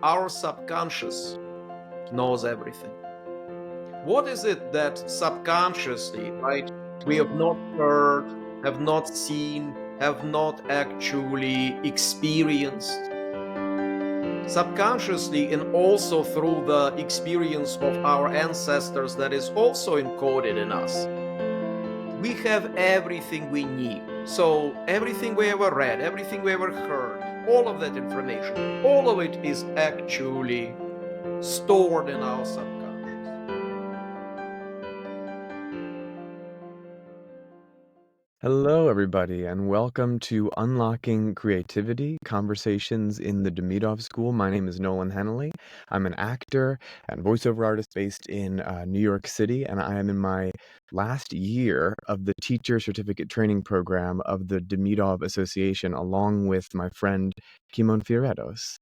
our subconscious knows everything. What is it that subconsciously, right, we have not heard, have not seen, have not actually experienced? Subconsciously, and also through the experience of our ancestors that is also encoded in us, we have everything we need. So everything we ever read, everything we ever heard, all of that information, all of it is actually stored in our subconscious. Hello, everybody, and welcome to Unlocking Creativity, Conversations in the Demidov School. My name is Nolan Hennelly. I'm an actor and voiceover artist based in New York City, and I am in my last year of the Teacher Certificate Training Program of the Demidov Association, along with my friend Kimon Fioretos,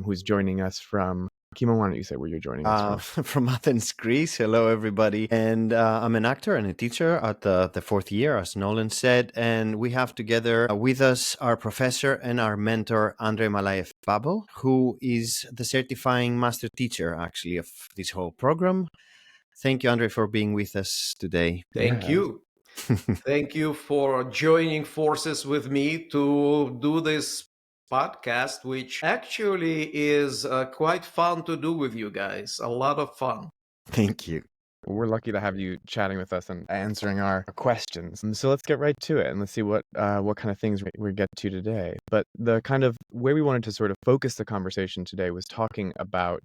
who's joining us from... Kimon, why don't you say where you're joining us from? From Athens, Greece. Hello, everybody. And I'm an actor and a teacher at the fourth year, as Nolan said. And we have together with us our professor and our mentor, Andrei Malaev-Babel, who is the certifying master teacher, actually, of this whole program. Thank you, Andrei, for being with us today. Thank you. Thank you for joining forces with me to do this podcast, which actually is quite fun to do with you guys. A lot of fun. Thank you. We're lucky to have you chatting with us and answering our questions. And so let's get right to it and let's see what kind of things we get to today. But the kind of way we wanted to sort of focus the conversation today was talking about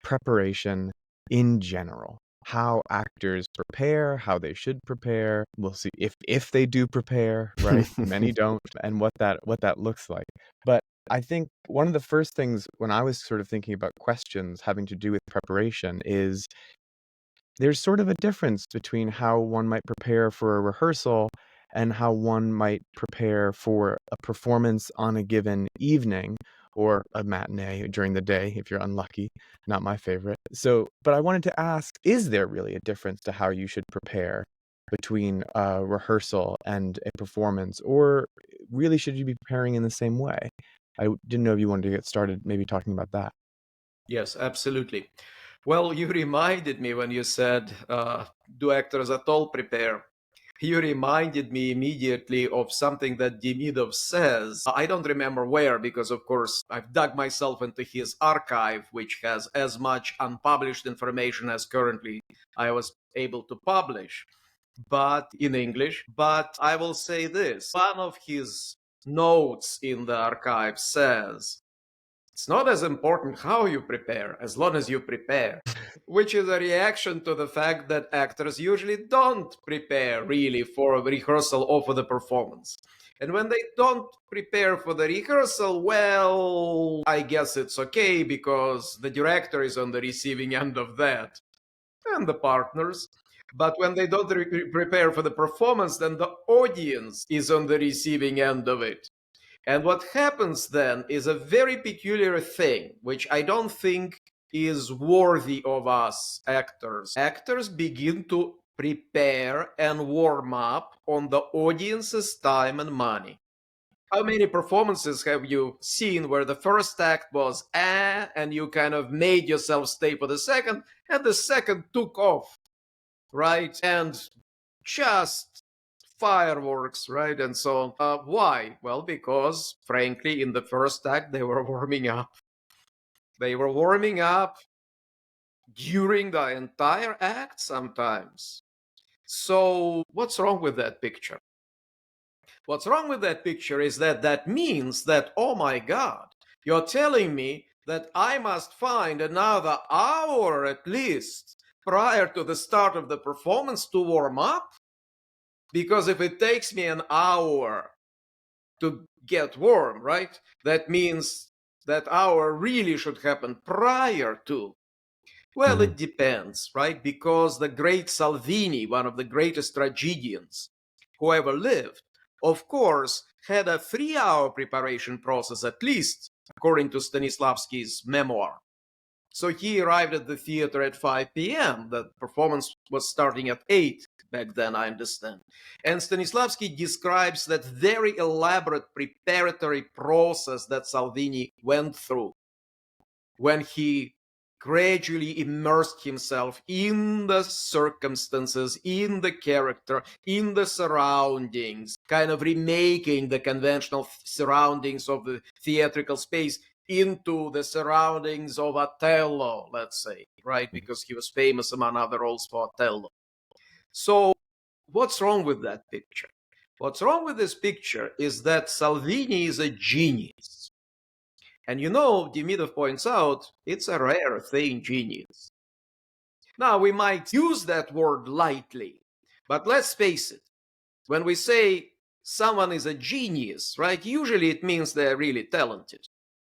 preparation in general. How actors prepare, how they should prepare. We'll see if they do prepare, right? Many don't, and what that looks like. But I think one of the first things when I was sort of thinking about questions having to do with preparation is there's sort of a difference between how one might prepare for a rehearsal and how one might prepare for a performance on a given evening or a matinee during the day, if you're unlucky. Not my favorite. So, but I wanted to ask, is there really a difference to how you should prepare between a rehearsal and a performance, or really should you be preparing in the same way? I didn't know if you wanted to get started maybe talking about that. Yes, absolutely. Well, you reminded me when you said, do actors at all prepare? You reminded me immediately of something that Demidov says. I don't remember where, because of course I've dug myself into his archive, which has as much unpublished information as currently I was able to publish, but in English. But I will say this. One of his notes in the archive says, it's not as important how you prepare, as long as you prepare, which is a reaction to the fact that actors usually don't prepare really for a rehearsal or for the performance. And when they don't prepare for the rehearsal, well, I guess it's okay because the director is on the receiving end of that and the partners. But when they don't prepare for the performance, then the audience is on the receiving end of it. And what happens then is a very peculiar thing, which I don't think is worthy of us actors. Actors begin to prepare and warm up on the audience's time and money. How many performances have you seen where the first act was and you kind of made yourself stay for the second, and the second took off, right? And just fireworks, right? And so on. Why? Well, because frankly, in the first act, they were warming up. They were warming up during the entire act sometimes. So what's wrong with that picture? What's wrong with that picture is that that means that, oh my God, you're telling me that I must find another hour at least prior to the start of the performance to warm up? Because if it takes me an hour to get warm, right, that means that hour really should happen prior to. Well, it depends, right? Because the great Salvini, one of the greatest tragedians who ever lived, of course, had a 3-hour preparation process at least, according to Stanislavski's memoir. So he arrived at the theater at 5 p.m. The performance was starting at 8 back then, I understand. And Stanislavski describes that very elaborate preparatory process that Salvini went through. when he gradually immersed himself in the circumstances, in the character, in the surroundings, kind of remaking the conventional surroundings of the theatrical space into the surroundings of Othello, let's say, right? Because he was famous among other roles for Othello. So what's wrong with that picture? What's wrong with this picture is that Salvini is a genius. And Demidov points out, it's a rare thing, genius. Now, we might use that word lightly, but let's face it. When we say someone is a genius, right, usually it means they're really talented.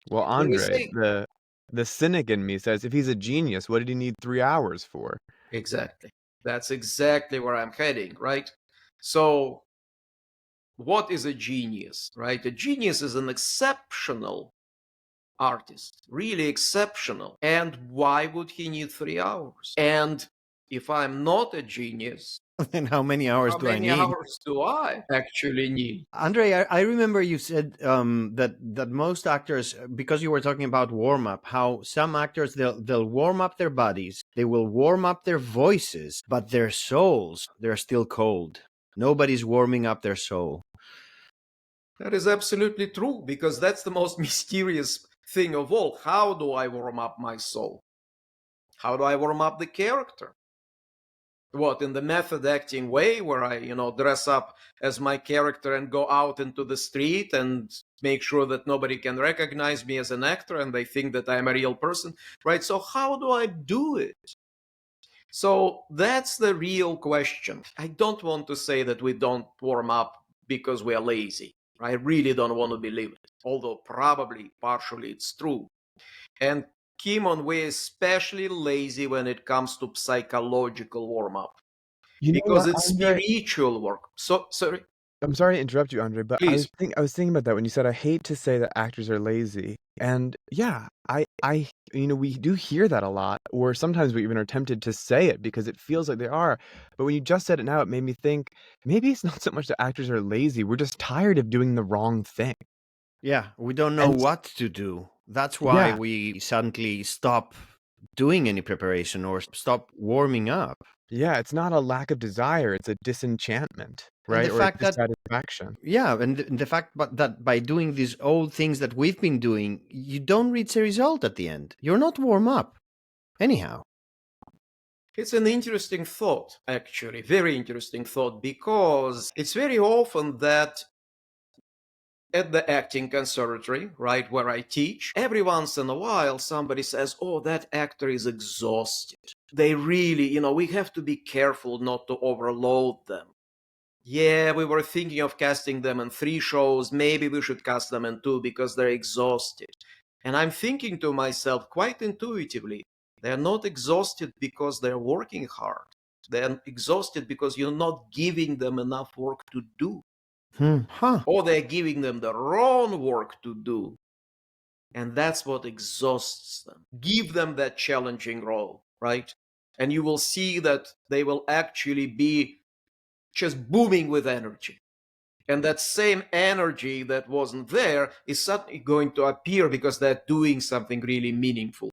Well, When we Andrei, say, the cynic in me says, if he's a genius, what did he need 3 hours for? exactly, that's exactly where I'm heading, right? So, what is a genius, right? A genius is an exceptional artist, really exceptional. And why would he need 3 hours? And if I'm not a genius, Then how many hours how do I many need? hours do I actually need? Andrei, I remember you said that most actors, because you were talking about warm up, how some actors they'll warm up their bodies, they will warm up their voices, but their souls they're still cold. Nobody's warming up their soul. That is absolutely true, because that's the most mysterious thing of all. How do I warm up my soul? How do I warm up the character? What, in the method acting way, where I, dress up as my character and go out into the street and make sure that nobody can recognize me as an actor and they think that I'm a real person, right? So how do I do it? So that's the real question. I don't want to say that we don't warm up because we are lazy. I really don't want to believe it, although probably partially it's true. And Kimon, we're especially lazy when it comes to psychological warm-up, You know because what, it's Andrei? spiritual work. So, sorry, I'm sorry to interrupt you, Andrei, but please. I was thinking about that when you said I hate to say that actors are lazy. And yeah, we do hear that a lot, or sometimes we even are tempted to say it because it feels like they are. But when you just said it now, it made me think maybe it's not so much that actors are lazy, we're just tired of doing the wrong thing. Yeah, we don't know And what to do. That's why yeah, we suddenly stop doing any preparation or stop warming up. yeah, it's not a lack of desire, it's a disenchantment, And the right? Or a fact that dissatisfaction. yeah, and the fact that by doing these old things that we've been doing, you don't reach a result at the end. You're not warm up anyhow. It's an interesting thought, actually, very interesting thought, because it's very often that at the acting conservatory, right, where I teach, every once in a while somebody says, oh, that actor is exhausted. They really, we have to be careful not to overload them. Yeah, we were thinking of casting them in 3 shows. Maybe we should cast them in 2 because they're exhausted. And I'm thinking to myself quite intuitively, they're not exhausted because they're working hard. They're exhausted because you're not giving them enough work to do. Huh. Or they're giving them the wrong work to do. And that's what exhausts them. Give them that challenging role, right? And you will see that they will actually be just booming with energy. And that same energy that wasn't there is suddenly going to appear because they're doing something really meaningful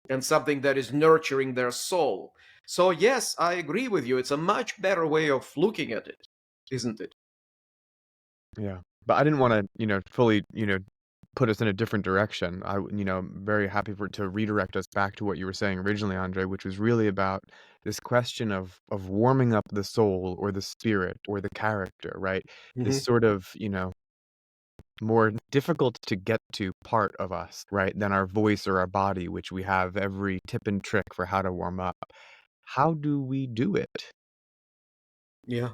and something that is nurturing their soul. So, yes, I agree with you. It's a much better way of looking at it, isn't it? Yeah. But I didn't wanna, fully, put us in a different direction. I'm very happy to redirect us back to what you were saying originally, Andrei, which was really about this question of warming up the soul or the spirit or the character, right? This Mhm. sort of, more difficult to get to part of us, right, than our voice or our body, which we have every tip and trick for how to warm up. How do we do it? Yeah.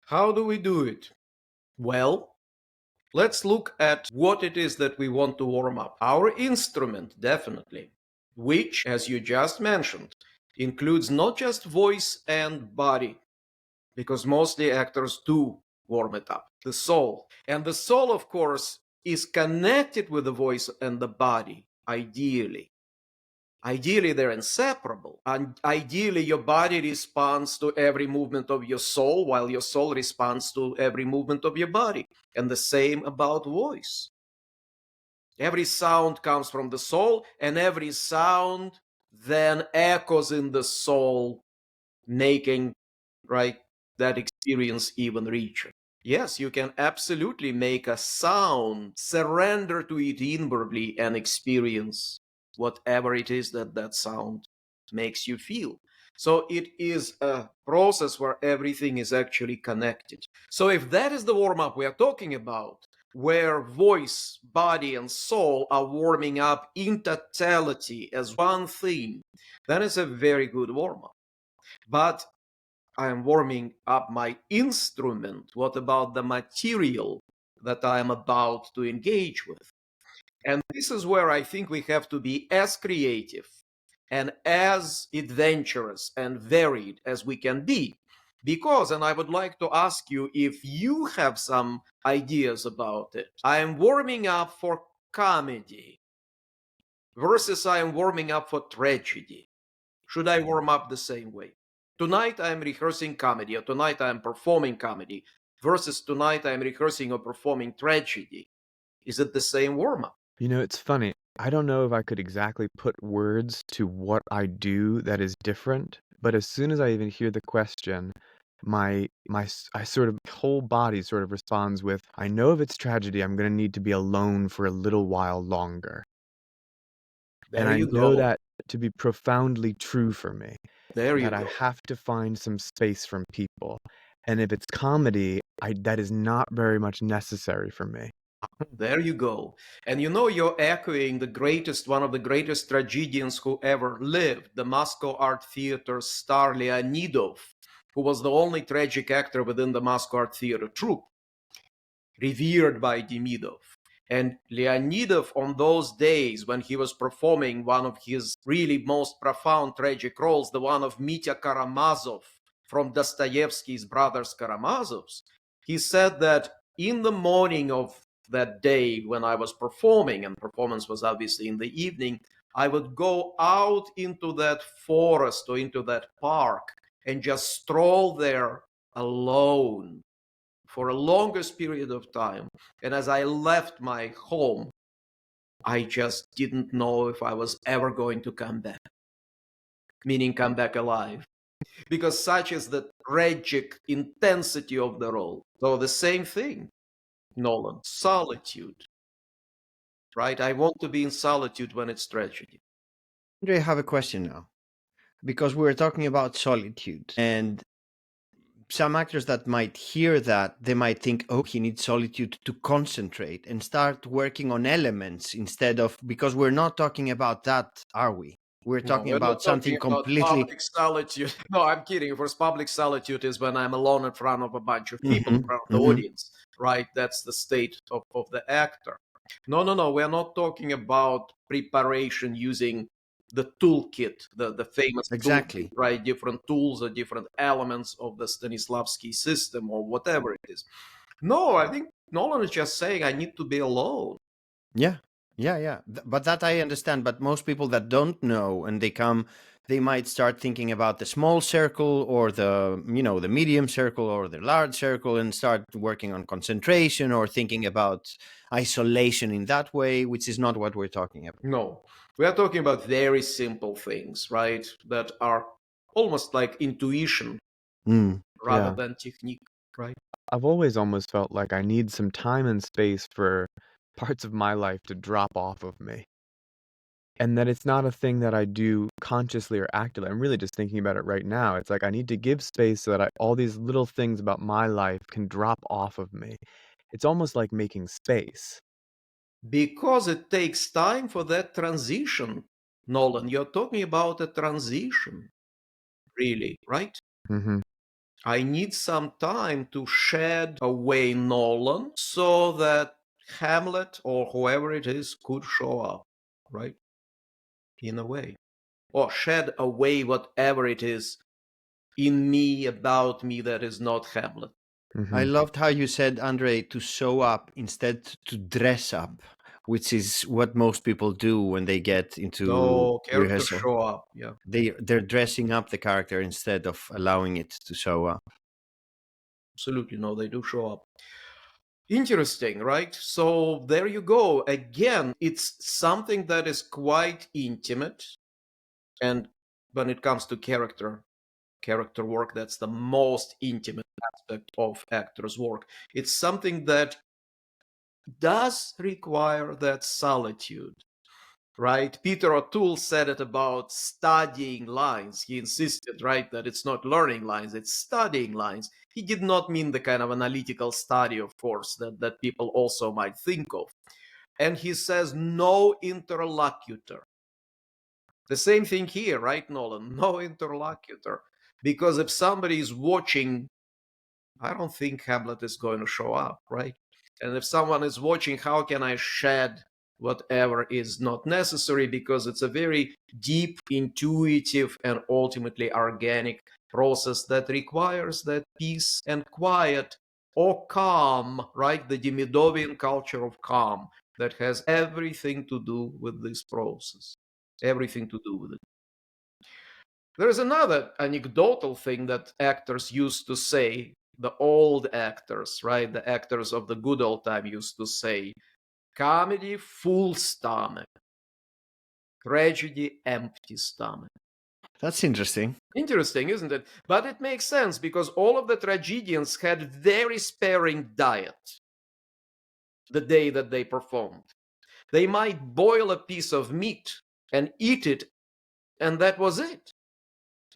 How do we do it? Well, let's look at what it is that we want to warm up. Our instrument, definitely, which, as you just mentioned, includes not just voice and body, because mostly actors do warm it up, the soul. And the soul, of course, is connected with the voice and the body, ideally. Ideally, they're inseparable. And ideally, your body responds to every movement of your soul, while your soul responds to every movement of your body. And the same about voice. Every sound comes from the soul, and every sound then echoes in the soul, making, right, that experience even richer. Yes, you can absolutely make a sound, surrender to it inwardly, and experience whatever it is that that sound makes you feel. So it is a process where everything is actually connected. So if that is the warm up we are talking about, where voice, body, and soul are warming up in totality as one thing, then it's a very good warm up. But I am warming up my instrument. What about the material that I am about to engage with? And this is where I think we have to be as creative and as adventurous and varied as we can be. Because, and I would like to ask you if you have some ideas about it, I am warming up for comedy versus I am warming up for tragedy. Should I warm up the same way? Tonight I am rehearsing comedy, or tonight I am performing comedy, versus tonight I am rehearsing or performing tragedy. Is it the same warm up? You know, it's funny. I don't know if I could exactly put words to what I do that is different, but as soon as I even hear the question, I sort of whole body sort of responds with, I know if it's tragedy, I'm going to need to be alone for a little while longer. And There I you know go. that to be profoundly true for me, There you that I go. have to find some space from people. And if it's comedy, that is not very much necessary for me. There you go. And you know, you're echoing one of the greatest tragedians who ever lived, the Moscow Art Theater star Leonidov, who was the only tragic actor within the Moscow Art Theater troupe, revered by Demidov. And Leonidov, on those days when he was performing one of his really most profound tragic roles, the one of Mitya Karamazov from Dostoevsky's Brothers Karamazovs, he said that in the morning of that day when I was performing, and performance was obviously in the evening, I would go out into that forest or into that park and just stroll there alone for a longest period of time. And as I left my home, I just didn't know if I was ever going to come back, meaning come back alive, because such is the tragic intensity of the role. So the same thing, Nolan, solitude, right? I want to be in solitude when it's tragedy. Andrei, I have a question now because we were talking about solitude, and some actors that might hear that, they might think, oh, he needs solitude to concentrate and start working on elements instead of, because we're not talking about that, are we? We're No, talking we're not about talking something about completely. public solitude. No, I'm kidding. For public solitude is when I'm alone in front of a bunch of people, in front of the audience, right? That's the state of the actor. No. We're not talking about preparation using the toolkit, the famous toolkit, Exactly. right? Different tools or different elements of the Stanislavski system or whatever it is. No, I think Nolan is just saying I need to be alone. Yeah. But that I understand. But most people that don't know and they come, they might start thinking about the small circle or the medium circle or the large circle and start working on concentration or thinking about isolation in that way, which is not what we're talking about. No, we are talking about very simple things, right? That are almost like intuition rather Yeah. than technique, right? I've always almost felt like I need some time and space for parts of my life to drop off of me. And that it's not a thing that I do consciously or actively. I'm really just thinking about it right now. It's like I need to give space so that all these little things about my life can drop off of me. It's almost like making space. Because it takes time for that transition, Nolan. You're talking about a transition, really, right? Hmm. I need some time to shed away Nolan so that Hamlet or whoever it is could show up, right? In a way. Or shed away whatever it is in me, about me, that is not Hamlet. I Hmm. loved how you said, Andre, to show up instead to dress up, which is what most people do when they get into No, characters rehearsal. show up. Yeah, They're dressing up the character instead of allowing it to show up. absolutely. No, they do show up. Interesting, right? So there you go. Again, it's something that is quite intimate. And when it comes to character work, that's the most intimate aspect of actors' work. It's something that does require that solitude, right? Peter O'Toole said it about studying lines. He insisted, right, that it's not learning lines, it's studying lines. He did not mean the kind of analytical study, of course, that people also might think of. And he says, no interlocutor. The same thing here, right, Nolan? No interlocutor. Because if somebody is watching, I don't think Hamlet is going to show up, right? And if someone is watching, how can I shed whatever is not necessary? Because it's a very deep, intuitive, and ultimately organic process that requires that peace and quiet or calm, right? The Demidovian culture of calm that has everything to do with this process, everything to do with it. There's another anecdotal thing that actors used to say, the old actors, right? The actors of the good old time used to say, comedy, full stomach, tragedy, empty stomach. That's interesting. Interesting, isn't it? But it makes sense because all of the tragedians had very sparing diet the day that they performed. They might boil a piece of meat and eat it, and that was it.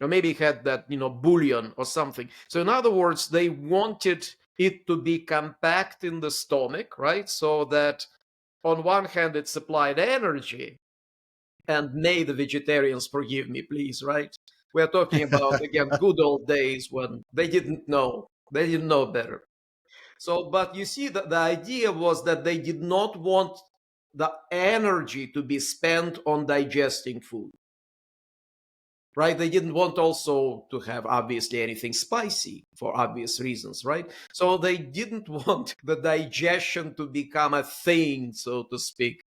Or maybe had that, bouillon or something. So in other words, they wanted it to be compact in the stomach, right? So that on one hand, it supplied energy, and may the vegetarians forgive me, please, right? We're talking about, again, good old days when they didn't know better. So, but you see, the idea was that they did not want the energy to be spent on digesting food. Right? They didn't want also to have obviously anything spicy for obvious reasons, right? So they didn't want the digestion to become a thing, so to speak.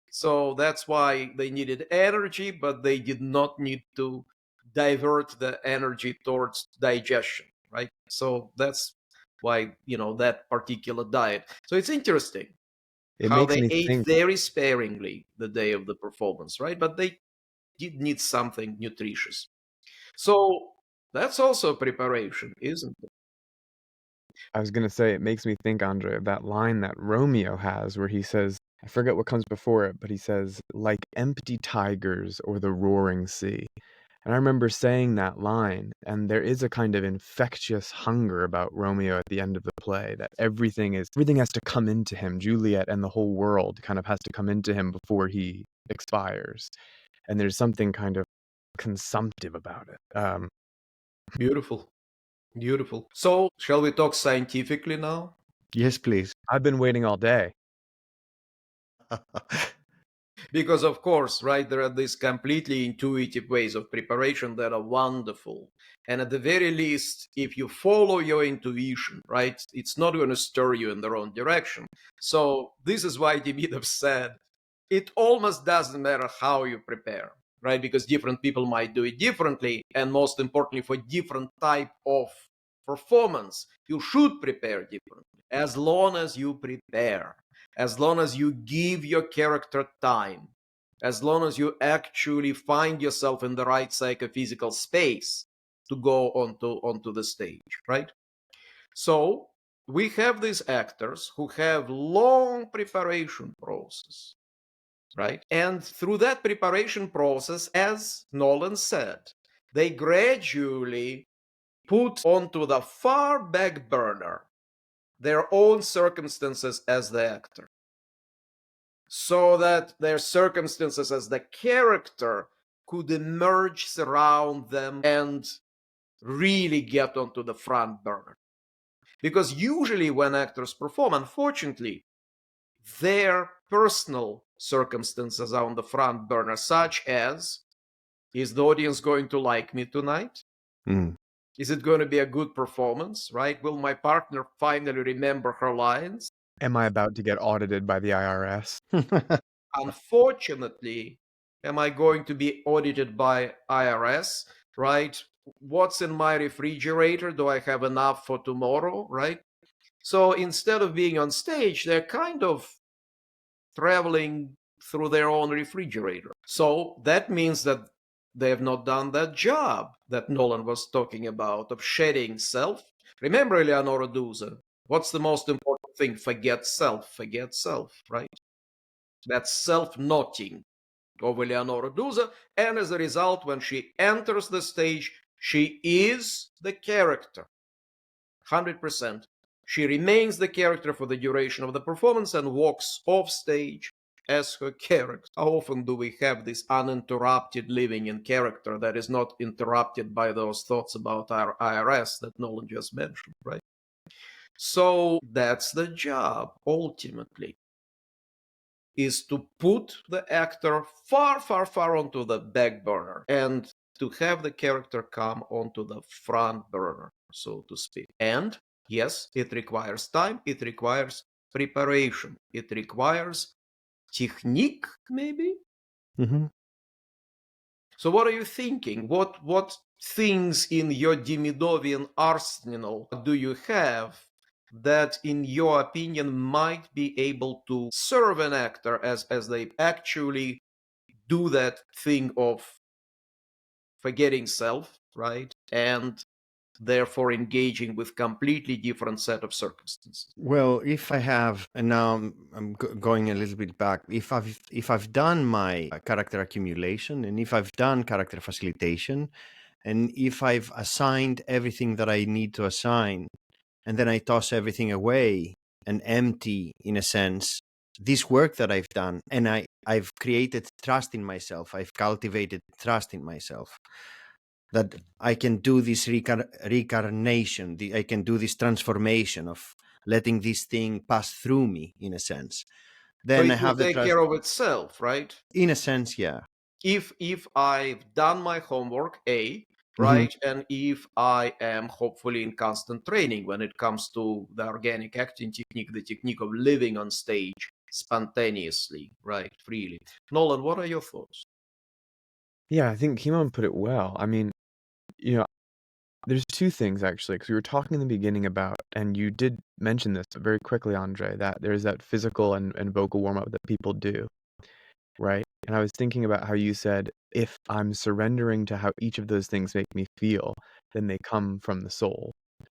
So that's why they needed energy, but they did not need to divert the energy towards digestion, right? So that's why, that particular diet. So it's interesting It how makes they me ate think. very sparingly the day of the performance, right? But they did need something nutritious. So that's also preparation, isn't it? I was gonna say it makes me think, Andre, of that line that Romeo has where he says, I forget what comes before it, but he says, like empty tigers or the roaring sea. And I remember saying that line, and there is a kind of infectious hunger about Romeo at the end of the play, that everything has to come into him. Juliet and the whole world kind of has to come into him before he expires. And there's something kind of consumptive about it. Beautiful. Beautiful. So, shall we talk scientifically now? Yes, please. I've been waiting all day. Because, of course, right, there are these completely intuitive ways of preparation that are wonderful. And at the very least, if you follow your intuition, right, it's not going to stir you in the wrong direction. So, this is why Demidov said it almost doesn't matter how you prepare, right? Because different people might do it differently. And most importantly, for different type of performance, you should prepare differently as long as you prepare, as long as you give your character time, as long as you actually find yourself in the right psychophysical space to go onto the stage, right? So we have these actors who have long preparation process, right? And through that preparation process, as Nolan said, they gradually put onto the far back burner their own circumstances as the actor, so that their circumstances as the character could emerge, surround them, and really get onto the front burner. Because usually when actors perform, unfortunately, their personal circumstances are on the front burner, such as, is the audience going to like me tonight? Mm. Is it going to be a good performance, right? Will my partner finally remember her lines? Am I about to get audited by the IRS? Unfortunately, am I going to be audited by IRS, right? What's in my refrigerator? Do I have enough for tomorrow, right? So instead of being on stage, they're kind of traveling through their own refrigerator. So that means that they have not done that job that Nolan was talking about of shedding self. Remember Eleonora Duse? What's the most important thing? Forget self, right? That's self-noting of Eleonora Duse. And as a result, when she enters the stage, she is the character, 100%. She remains the character for the duration of the performance and walks off stage as her character. How often do we have this uninterrupted living in character that is not interrupted by those thoughts about our IRS that Nolan just mentioned, right? So that's the job, ultimately, is to put the actor far, far, far onto the back burner and to have the character come onto the front burner, so to speak. And yes, it requires time, it requires preparation, it requires technique, maybe. Mm-hmm. So what are you thinking? What things in your Demidovian arsenal do you have that, in your opinion, might be able to serve an actor as they actually do that thing of forgetting self, right? And therefore engaging with completely different set of circumstances. Well, if I have, and now I'm going a little bit back. If I've done my character accumulation, and if I've done character facilitation, and if I've assigned everything that I need to assign, and then I toss everything away and empty, in a sense, this work that I've done, and I've created trust in myself. I've cultivated trust in myself that I can do this reincarnation. I can do this transformation of letting this thing pass through me, in a sense. So Then I it will have the take trust. care of itself, right? In a sense, yeah. If I've done my homework, Mhm. right, and if I am hopefully in constant training when it comes to the organic acting technique, the technique of living on stage spontaneously, right, freely. Nolan, what are your thoughts? Yeah, I think Kimon put it well. I mean, you know, there's two things actually, because we were talking in the beginning about, and you did mention this very quickly, Andre, that there's that physical and vocal warm up that people do, right? And I was thinking about how you said, if I'm surrendering to how each of those things make me feel, then they come from the soul,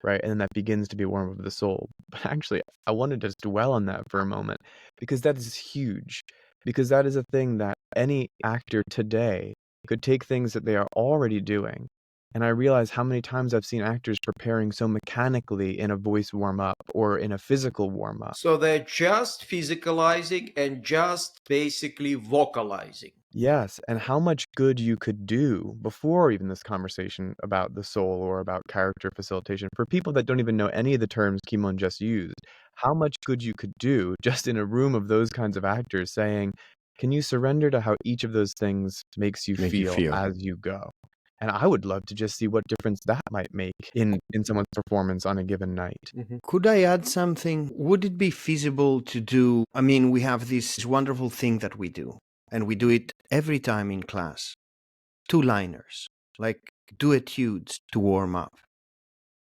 right? And then that begins to be a warm up of the soul. But actually, I wanted to dwell on that for a moment because that is huge. Because that is a thing that any actor today could take things that they are already doing. And I realize how many times I've seen actors preparing so mechanically in a voice warm up or in a physical warm up. So they're just physicalizing and just basically vocalizing. Yes, and how much good you could do before even this conversation about the soul or about character facilitation. For people that don't even know any of the terms Kimon just used, how much good you could do just in a room of those kinds of actors saying, can you surrender to how each of those things makes you Make you feel feel. as you go? And I would love to just see what difference that might make in someone's performance on a given night. Could I add something? Would it be feasible to do? I mean, we have this wonderful thing that we do, and we do it every time in class. Two-liners, like do etudes to warm up,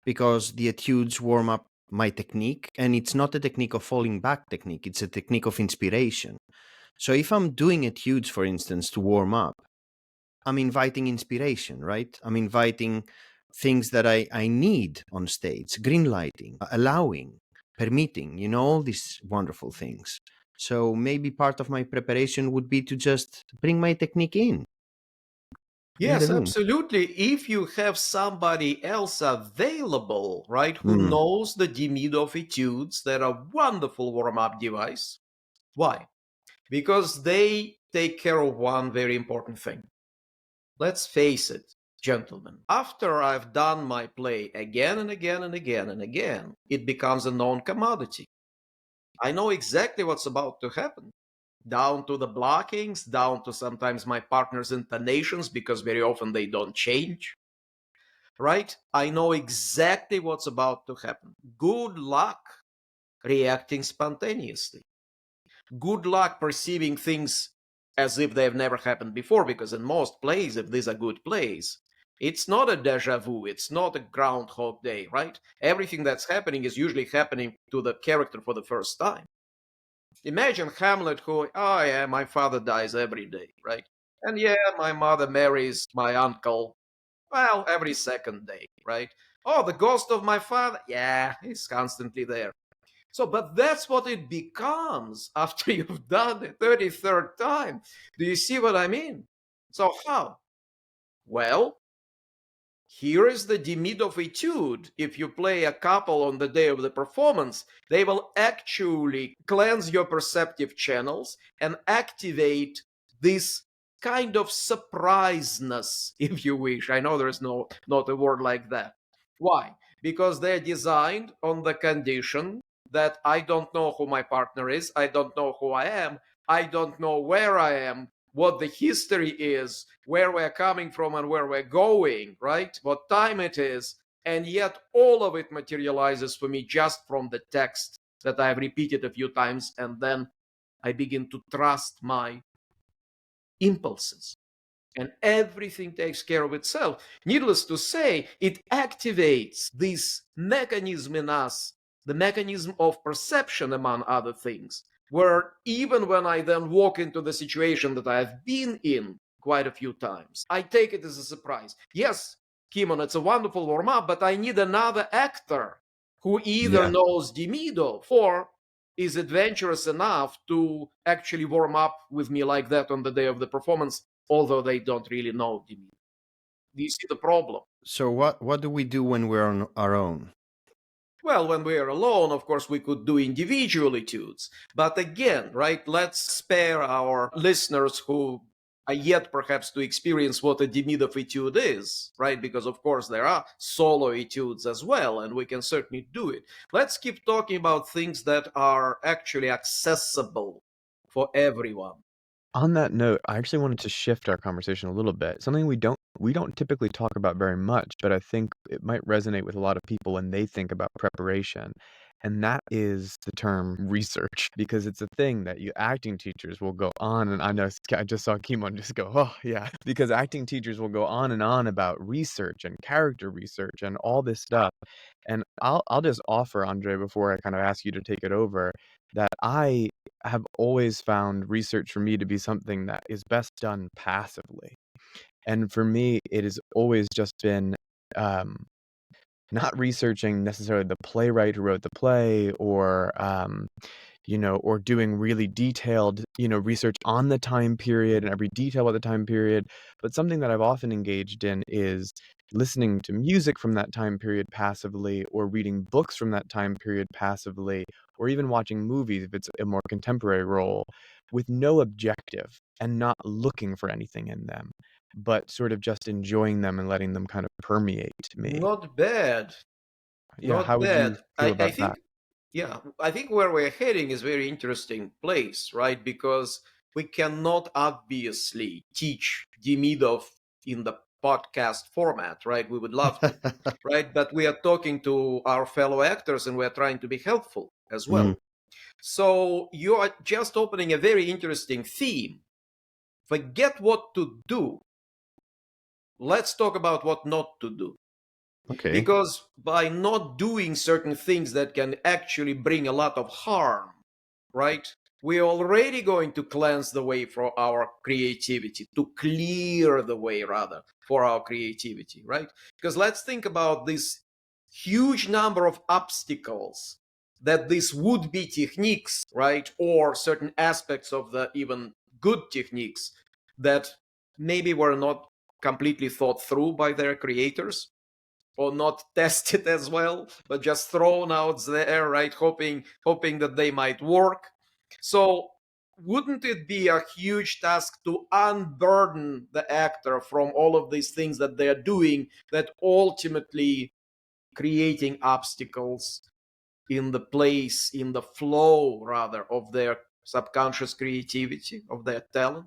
because the etudes warm up my technique, and it's not a technique of falling back technique, it's a technique of inspiration. So if I'm doing etudes, for instance, to warm up, I'm inviting inspiration, right? I'm inviting things that I need on stage, green lighting, allowing, permitting, all these wonderful things. So maybe part of my preparation would be to just bring my technique in the Yes, room. absolutely. If you have somebody else available, right, who Mm. knows the Demidov Etudes, that are wonderful warm-up device. Why? Because they take care of one very important thing. Let's face it, gentlemen. After I've done my play again and again and again and again, it becomes a known commodity. I know exactly what's about to happen, down to the blockings, down to sometimes my partner's intonations, because very often they don't change, right? I know exactly what's about to happen. Good luck reacting spontaneously. Good luck perceiving things as if they've never happened before, because in most plays, if these are good plays, It's not a deja vu. It's not a Groundhog Day, right? Everything that's happening is usually happening to the character for the first time. Imagine Hamlet who, oh yeah, my father dies every day, right? And yeah, my mother marries my uncle, well, every second day, right? Oh, the ghost of my father, yeah, he's constantly there. So, but that's what it becomes after you've done the 33rd time. Do you see what I mean? So, how? Well, here is the Demidov Etude. If you play a couple on the day of the performance, they will actually cleanse your perceptive channels and activate this kind of surpriseness, if you wish. I know there's not a word like that. Why? Because they're designed on the condition that I don't know who my partner is, I don't know who I am, I don't know where I am, what the history is, where we're coming from and where we're going, right? What time it is. And yet all of it materializes for me just from the text that I've repeated a few times. And then I begin to trust my impulses. And everything takes care of itself. Needless to say, it activates this mechanism in us, the mechanism of perception, among other things, where even when I then walk into the situation that I've been in quite a few times, I take it as a surprise. Yes, Kimon, it's a wonderful warm up, but I need another actor who either Yeah. knows Demidov or is adventurous enough to actually warm up with me like that on the day of the performance, although they don't really know Demidov. Do you see the problem? So what do we do when we're on our own? Well, when we are alone, of course, we could do individual etudes. But again, right, let's spare our listeners who are yet perhaps to experience what a Demidov etude is, right? Because, of course, there are solo etudes as well, and we can certainly do it. Let's keep talking about things that are actually accessible for everyone. On that note, I actually wanted to shift our conversation a little bit. Something we don't typically talk about very much, but I think it might resonate with a lot of people when they think about preparation. And that is the term research, because it's a thing that you acting teachers will go on, and I know I just saw Kimon just go, oh yeah, because acting teachers will go on and on about research and character research and all this stuff. And I'll just offer, Andre, before I kind of ask you to take it over, that I have always found research for me to be something that is best done passively. And for me, it has always just been not researching necessarily the playwright who wrote the play, or doing really detailed, research on the time period and every detail about the time period. But something that I've often engaged in is listening to music from that time period passively, or reading books from that time period passively, or even watching movies if it's a more contemporary role, with no objective and not looking for anything in them, but sort of just enjoying them and letting them kind of permeate me. Not bad. Yeah, how Not would you bad. feel I about that? think, yeah, I think where we're heading is very interesting place, right? Because we cannot obviously teach Demidov in the podcast format, right? We would love to, right? But we are talking to our fellow actors and we're trying to be helpful as Mm, well. So you are just opening a very interesting theme. Forget what to do. Let's talk about what not to do. okay. Because by not doing certain things that can actually bring a lot of harm, right? We're already going to cleanse the way for our creativity, to clear the way rather for our creativity, right? Because let's think about this huge number of obstacles that these would-be techniques, right, or certain aspects of the even good techniques that maybe were not completely thought through by their creators or not tested as well, but just thrown out there, right? Hoping that they might work. So wouldn't it be a huge task to unburden the actor from all of these things that they're doing that ultimately creating obstacles in the place, in the flow rather of their subconscious creativity, of their talent?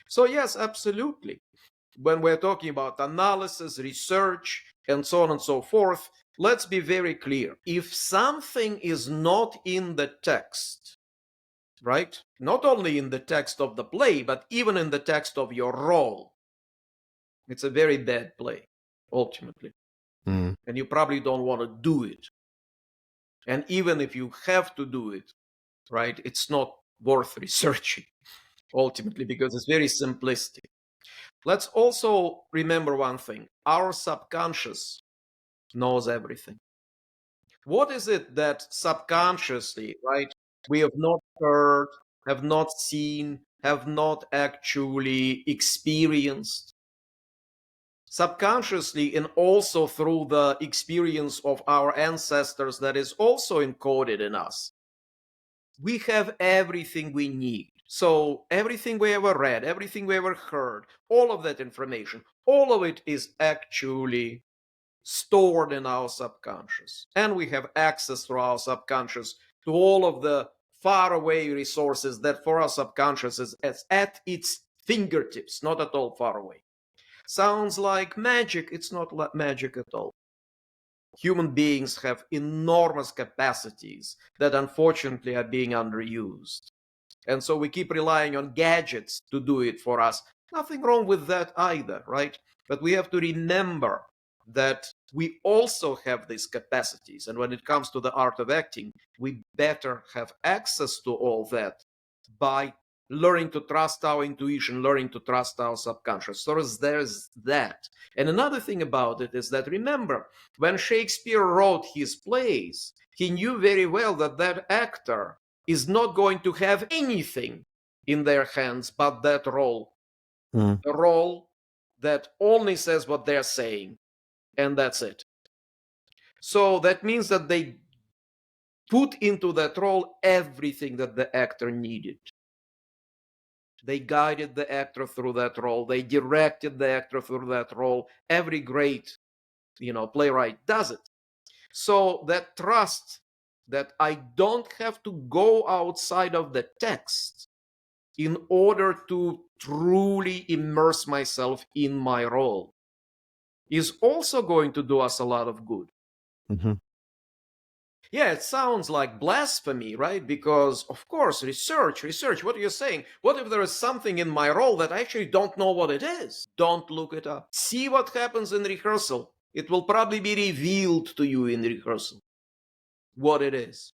So yes, absolutely. When we're talking about analysis, research, and so on and so forth, let's be very clear. If something is not in the text, right, not only in the text of the play, but even in the text of your role, it's a very bad play. ultimately. Mm. And you probably don't want to do it. And even if you have to do it, right, it's not worth researching ultimately because it's very simplistic. Let's also remember one thing. Our subconscious knows everything. What is it that subconsciously, right, we have not heard, have not seen, have not actually experienced? Subconsciously, and also through the experience of our ancestors that is also encoded in us, we have everything we need. So everything we ever read, everything we ever heard, all of that information, all of it is actually stored in our subconscious. And we have access through our subconscious to all of the faraway resources that for our subconscious is at its fingertips, not at all far away. Sounds like magic. It's not magic at all. Human beings have enormous capacities that unfortunately are being underused. And so we keep relying on gadgets to do it for us. Nothing wrong with that either, right? But we have to remember that we also have these capacities. And when it comes to the art of acting, we better have access to all that by learning to trust our intuition, learning to trust our subconscious. So there's that. And another thing about it is that, remember, when Shakespeare wrote his plays, he knew very well that that actor is not going to have anything in their hands but that role. Mm. A role that only says what they're saying, and that's it. So that means that they put into that role everything that the actor needed. They guided the actor through that role. They directed the actor through that role. Every great, playwright does it. So that trust that I don't have to go outside of the text in order to truly immerse myself in my role is also going to do us a lot of good. Mm-hmm. Yeah, it sounds like blasphemy, right? Because, of course, research, what are you saying? What if there is something in my role that I actually don't know what it is? Don't look it up. See what happens in rehearsal. It will probably be revealed to you in rehearsal what it is.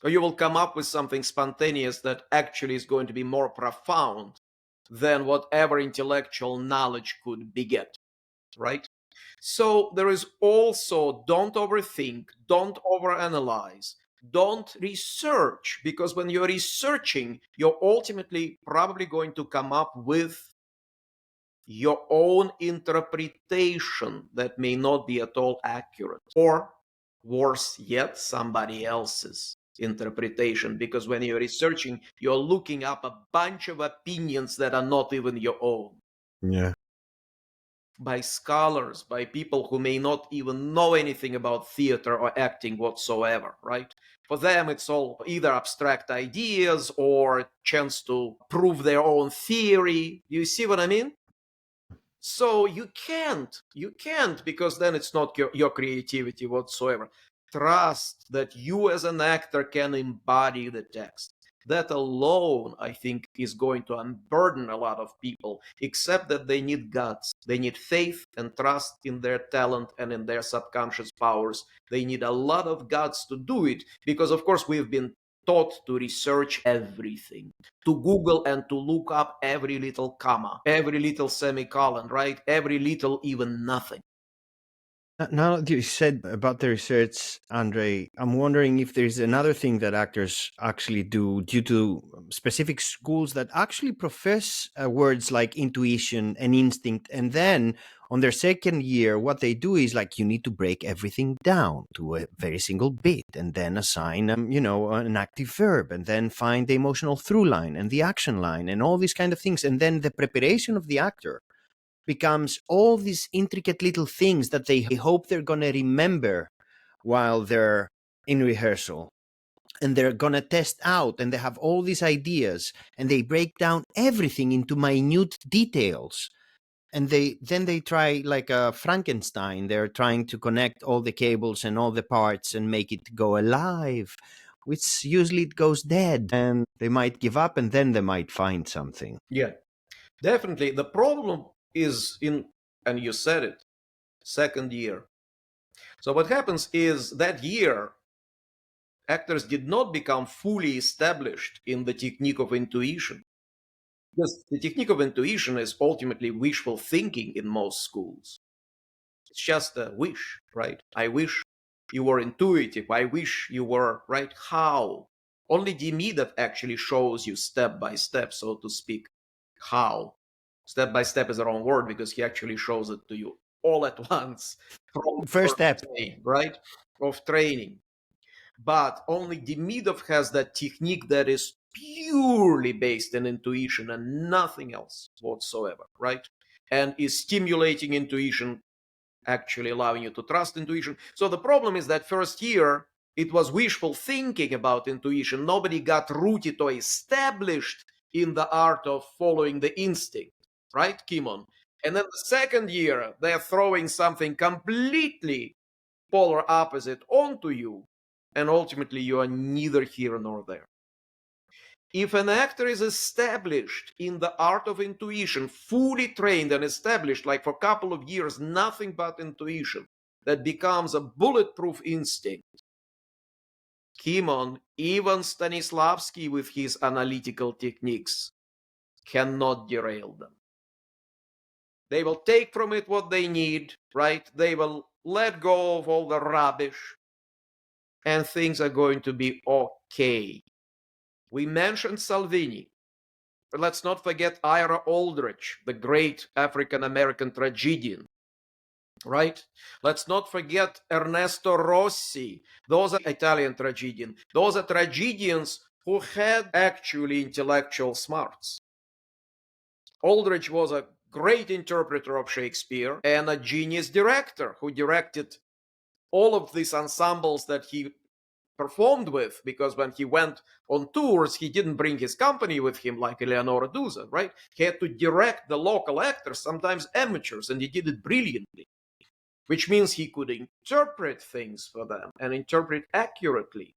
Or you will come up with something spontaneous that actually is going to be more profound than whatever intellectual knowledge could beget, right? So there is also, don't overthink, don't overanalyze, don't research, because when you're researching, you're ultimately probably going to come up with your own interpretation that may not be at all accurate, or worse yet, somebody else's interpretation, because when you're researching, you're looking up a bunch of opinions that are not even your own. Yeah. By scholars, by people who may not even know anything about theater or acting whatsoever, right? For them, it's all either abstract ideas or a chance to prove their own theory. You see what I mean? So you can't, because then it's not your creativity whatsoever. Trust that you as an actor can embody the text. That alone, I think, is going to unburden a lot of people, except that they need guts. They need faith and trust in their talent and in their subconscious powers. They need a lot of guts to do it because, of course, we've been taught to research everything, to Google and to look up every little comma, every little semicolon, right? Every little even nothing. Now that you said about the research, Andrei, I'm wondering if there's another thing that actors actually do due to specific schools that actually profess words like intuition and instinct. And then on their second year, what they do is like you need to break everything down to a very single bit and then assign, an active verb and then find the emotional through line and the action line and all these kind of things. And then the preparation of the actor becomes all these intricate little things that they hope they're going to remember while they're in rehearsal. And they're going to test out and they have all these ideas and they break down everything into minute details. And they try like a Frankenstein. They're trying to connect all the cables and all the parts and make it go alive, which usually it goes dead and they might give up and then they might find something. Yeah, definitely. The problem is and you said it, second year. So what happens is that year, actors did not become fully established in the technique of intuition. Because the technique of intuition is ultimately wishful thinking in most schools. It's just a wish, right? I wish you were intuitive. I wish you were, right? How? Only Demidov actually shows you step by step, so to speak, how. Step by step is the wrong word because he actually shows it to you all at once from the First first step. day, right, of training. But only Demidov has that technique that is purely based in intuition and nothing else whatsoever, right? And is stimulating intuition, actually allowing you to trust intuition. So the problem is that first year, it was wishful thinking about intuition. Nobody got rooted or established in the art of following the instinct, right, Kimon? And then the second year, they're throwing something completely polar opposite onto you, and ultimately you are neither here nor there. If an actor is established in the art of intuition, fully trained and established, like for a couple of years, nothing but intuition, that becomes a bulletproof instinct, Kimon, even Stanislavski with his analytical techniques, cannot derail them. They will take from it what they need, right? They will let go of all the rubbish, and things are going to be okay. We mentioned Salvini, but let's not forget Ira Aldrich, the great African-American tragedian, right? Let's not forget Ernesto Rossi. Those are Italian tragedians. Those are tragedians who had actually intellectual smarts. Aldrich was a great interpreter of Shakespeare and a genius director who directed all of these ensembles that he performed with, because when he went on tours, he didn't bring his company with him like Eleonora Duse, right? He had to direct the local actors, sometimes amateurs, and he did it brilliantly, which means he could interpret things for them and interpret accurately.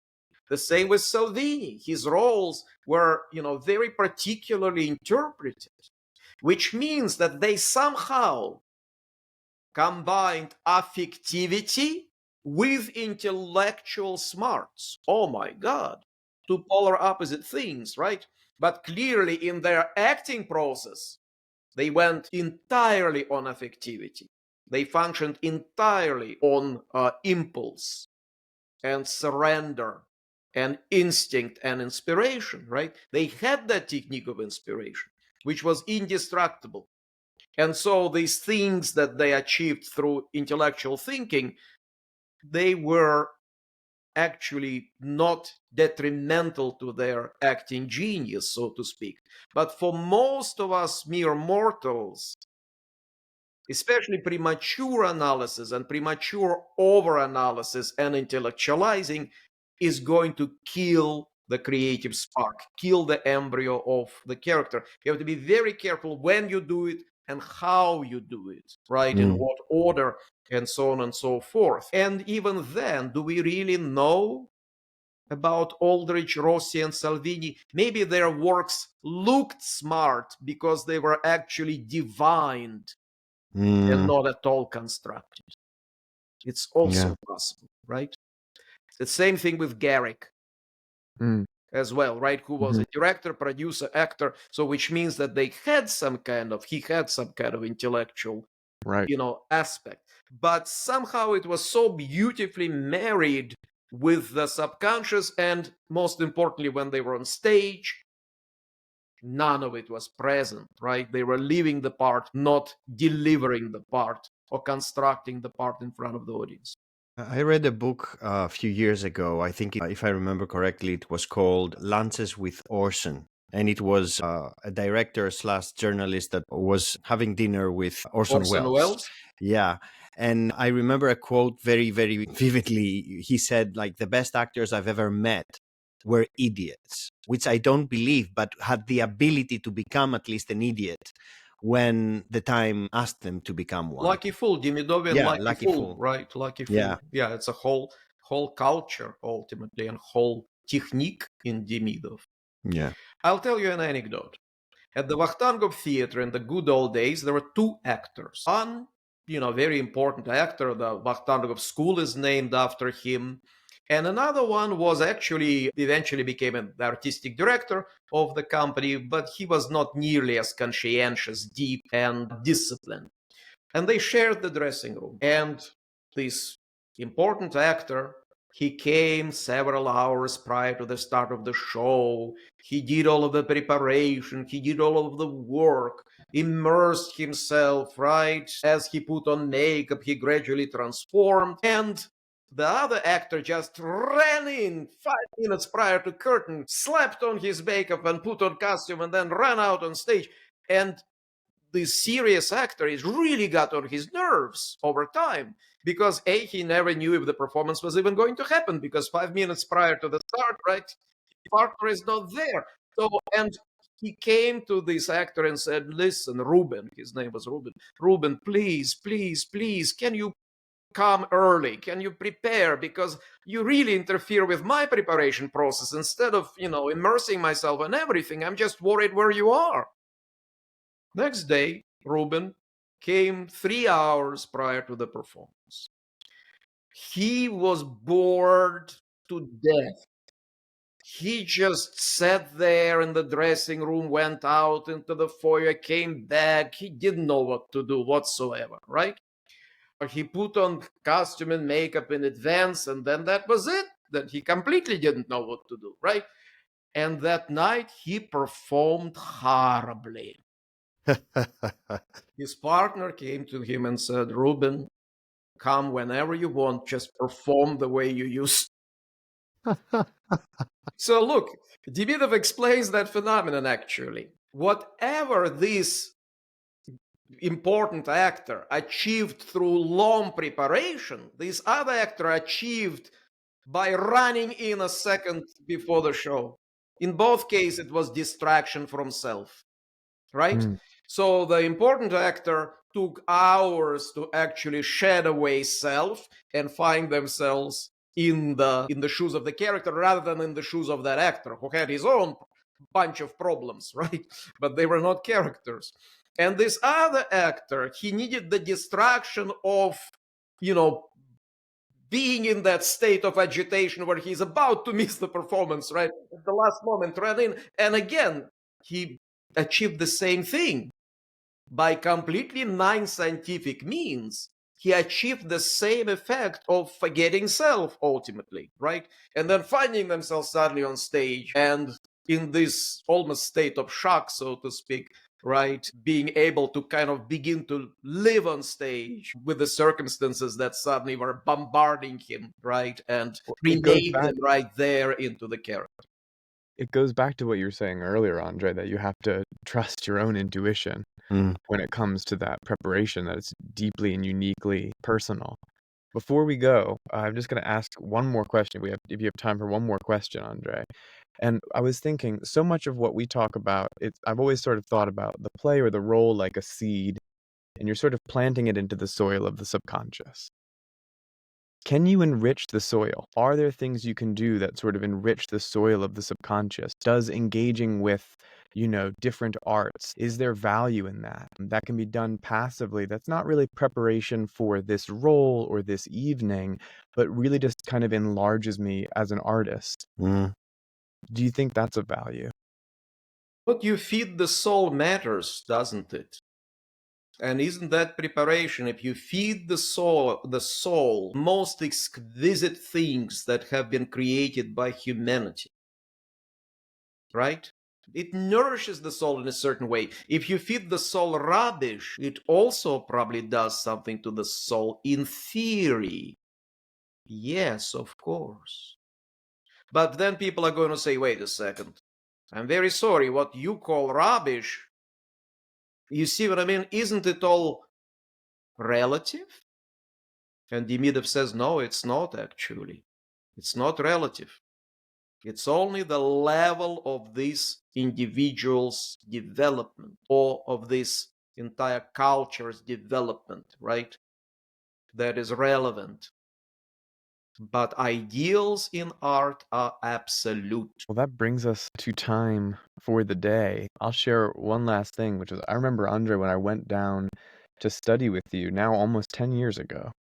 The same with Salvini. His roles were, very particularly interpreted, which means that they somehow combined affectivity with intellectual smarts. Oh my God, two polar opposite things, right? But clearly in their acting process, they went entirely on affectivity. They functioned entirely on impulse and surrender and instinct and inspiration, right? They had that technique of inspiration, which was indestructible. And so these things that they achieved through intellectual thinking, they were actually not detrimental to their acting genius, so to speak. But for most of us mere mortals, especially premature analysis and premature overanalysis and intellectualizing is going to kill the creative spark, kill the embryo of the character. You have to be very careful when you do it and how you do it, right? In what order, and so on and so forth. And even then, do we really know about Aldrich, Rossi, and Salvini? Maybe their works looked smart because they were actually divined and not at all constructed. It's also possible, right? The same thing with Garrick as well, right? Who was a director, producer, actor. So which means that he had some kind of intellectual, aspect. But somehow it was so beautifully married with the subconscious, and most importantly, when they were on stage, none of it was present, right? They were living the part, not delivering the part or constructing the part in front of the audience. I read a book a few years ago. I think, if I remember correctly, it was called Lances with Orson. And it was a director / journalist that was having dinner with Orson Welles. Yeah. And I remember a quote very, very vividly. He said, like, the best actors I've ever met were idiots, which I don't believe, but had the ability to become at least an idiot when the time asked them to become one. Lucky Fool, Demidovian Yeah, Lucky Lucky Fool, Fool. right? Lucky Fool. Yeah. Yeah, it's a whole culture ultimately, and whole technique in Demidov. Yeah. I'll tell you an anecdote. At the Vakhtangov Theater in the good old days, there were two actors. One very important actor. The Demidov School is named after him. And another one was actually eventually became the artistic director of the company, but he was not nearly as conscientious, deep, and disciplined. And they shared the dressing room. And this important actor, he came several hours prior to the start of the show. He did all of the preparation. He did all of the work, immersed himself, right? As he put on makeup, he gradually transformed. And the other actor just ran in 5 minutes prior to curtain, slapped on his makeup and put on costume, and then ran out on stage. And this serious actor is really got on his nerves over time because he never knew if the performance was even going to happen because 5 minutes prior to the start, right, the partner is not there. So, and he came to this actor and said, listen, Ruben, his name was Ruben, please, please, please, can you come early? Can you prepare? Because you really interfere with my preparation process. Instead of, immersing myself in everything, I'm just worried where you are. Next day, Ruben came 3 hours prior to the performance. He was bored to death. He just sat there in the dressing room, went out into the foyer, came back. He didn't know what to do whatsoever, right? He put on costume and makeup in advance, and then that was it. Then he completely didn't know what to do, right? And that night, he performed horribly. His partner came to him and said, Ruben, come whenever you want, just perform the way you used to. So look, Demidov explains that phenomenon actually. Whatever this important actor achieved through long preparation, this other actor achieved by running in a second before the show. In both cases, it was distraction from self, right? So the important actor took hours to actually shed away self and find themselves in the shoes of the character rather than in the shoes of that actor who had his own bunch of problems, right? But they were not characters. And this other actor, he needed the distraction of, being in that state of agitation where he's about to miss the performance, right? At the last moment, ran in. And again, he achieved the same thing. By completely non-scientific means, he achieved the same effect of forgetting self ultimately, right? And then finding themselves suddenly on stage and in this almost state of shock, so to speak, right? Being able to kind of begin to live on stage with the circumstances that suddenly were bombarding him, right? And rename them right there into the character. It goes back to what you were saying earlier, Andrei, that you have to trust your own intuition when it comes to that preparation, that it's deeply and uniquely personal. Before we go, I'm just going to ask one more question. If you have time for one more question, Andrei. And I was thinking, so much of what we talk about, I've always sort of thought about the play or the role like a seed, and you're sort of planting it into the soil of the subconscious. Can you enrich the soil? Are there things you can do that sort of enrich the soil of the subconscious? Does engaging with, different arts, is there value in that? That can be done passively. That's not really preparation for this role or this evening, but really just kind of enlarges me as an artist. Do you think that's of value? What you feed the soul matters, doesn't it? And isn't that preparation? If you feed the soul, most exquisite things that have been created by humanity, right? It nourishes the soul in a certain way. If you feed the soul rubbish, it also probably does something to the soul in theory. Yes, of course. But then people are going to say, wait a second. I'm very sorry, what you call rubbish, you see what I mean? Isn't it all relative? And Demidov says, no, it's not actually. It's not relative. It's only the level of this individual's development or of this entire culture's development, right? That is relevant. But ideals in art are absolute. Well, that brings us to time for the day. I'll share one last thing, which is I remember, Andrei, when I went down to study with you now almost 10 years ago,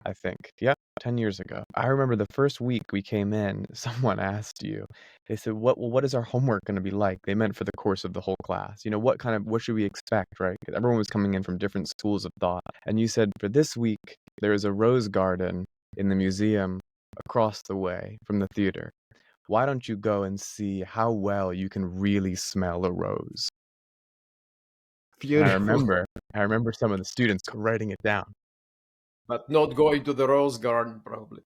I think. Yep, 10 years ago. I remember the first week we came in, someone asked you, they said, what is our homework going to be like? They meant for the course of the whole class. What should we expect, right? 'Cause everyone was coming in from different schools of thought. And you said, for this week, there is a rose garden in the museum across the way from the theater. Why don't you go and see how well you can really smell a rose? And Beautiful. I remember some of the students writing it down. But not going to the rose garden, probably.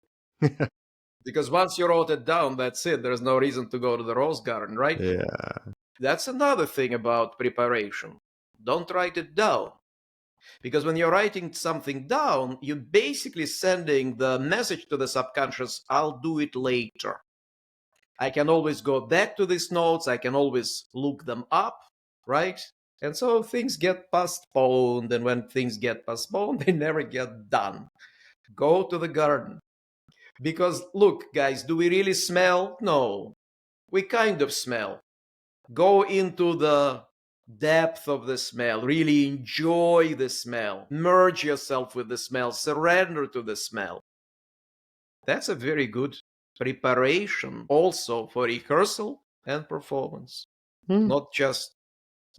Because once you wrote it down, that's it. There's no reason to go to the rose garden, right? Yeah. That's another thing about preparation. Don't write it down. Because when you're writing something down, you're basically sending the message to the subconscious, I'll do it later. I can always go back to these notes. I can always look them up, right? And so things get postponed. And when things get postponed, they never get done. Go to the garden. Because look, guys, do we really smell? No, we kind of smell. Go into the depth of the smell, really enjoy the smell, merge yourself with the smell, surrender to the smell. That's a very good preparation also for rehearsal and performance, not just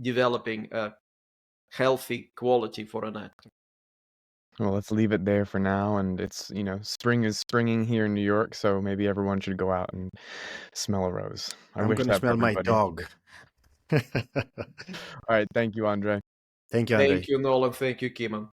developing a healthy quality for an actor. Well, let's leave it there for now. And it's, spring is springing here in New York, so maybe everyone should go out and smell a rose. I I'm wish going to that for smell my everybody. dog. All right. Thank you, Andre. Thank you, Andrei. Thank you, Nolan. Thank you, Kimon.